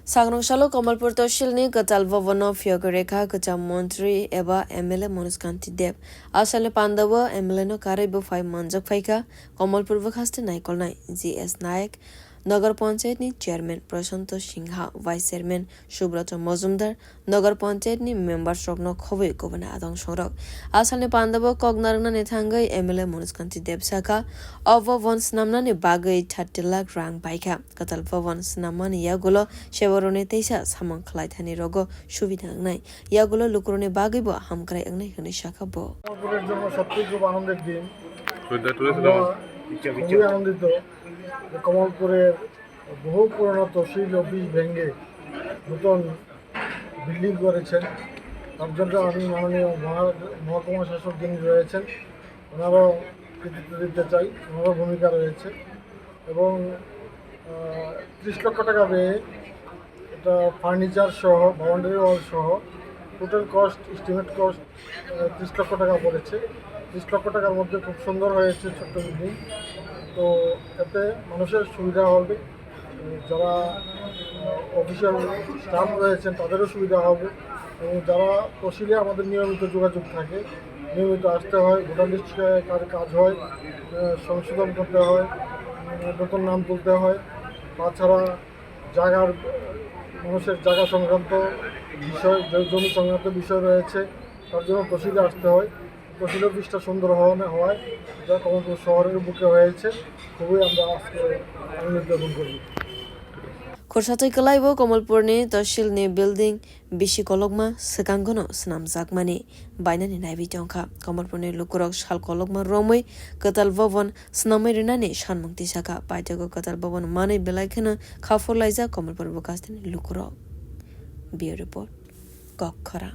Sagrongshalo Kamalpur tashilni kwtal bhavan phiyogwi rikha kwcham mantri eba MLA Manuskanti Deb asale pandawa MLA no karai bo phai manjak phaika Kamalpur bukhaste naikol nai GS Nayak Nagar Panchayat ni Chairman Prashanto Singha Vice Chairman Subrata Mazumdar Nagar Panchayat ni Member Sokno Khoboi Gobana Adong Songrok asale pandawa kognarna ni thangai MLA Manuskanti Deb saka bhavan snamna ni bagai 30 lakh rang paika kwtal bhavan snamani yagulo Shewarone teisa samang khlai thani rogo সুবিধা নাই ইয়াগুলো লুকুরনে বাগিব হামকরাই আংনাই হনে শাখা ব কমলপুরের জন্য সত্যি খুব আনন্দের দিন। খুবই আনন্দিত যে কমলপুরের বহু পুরনো তহসিল অফিস ভেঙে নতুন বিল্ডিং করেছেন। তার জন্য আমি মাননীয় মহকুমা শাসক যিনি রয়েছেন ওনারও কৃতিত্ব দিতে চাই, ওনারও ভূমিকা রয়েছে এবং 30 লক্ষ টাকা ব্যয়ে এটা ফার্নিচার সহ বাউন্ডারি ওয়াল সহ টোটাল কস্ট এস্টিমেট কস্ট 30 লক্ষ টাকা পড়েছে। 30 লক্ষ টাকার মধ্যে খুব সুন্দর হয়েছে ছোট্ট বিল্ডিং। তো এতে মানুষের সুবিধা হবে, যারা অফিসিয়াল স্টাফ রয়েছেন তাদেরও সুবিধা হবে এবং যারা তহসিলে আমাদের নিয়মিত যোগাযোগ থাকে, নিয়মিত আসতে হয়, ভোটার লিস্টে কাজ হয়, সংশোধন করতে হয়, নতুন নাম তুলতে হয়, তাছাড়া মানুষের জায়গা সংক্রান্ত বিষয়, জমি সংক্রান্ত বিষয় রয়েছে, তার জন্য তহসিলে আসতে হয়। তহসিল অফিসটা সুন্দর হওয়ায় যা কমলপুর শহরের বুকে হয়েছে খুবই আমরা আজকে আনন্দিত করি। Khursatai kalaibo Kamalpurni tashilni building bishi kologma sekangono snam zakmani bainani naibi tongkha Kamalpurni lukurok shal kologma romoi kwtal bhavan snamai rinani shanmungti saka paitago kwtal bhavan manai belaikhana khafur laija Kamalpur bukastini lukurok. Bureau report Kokhara.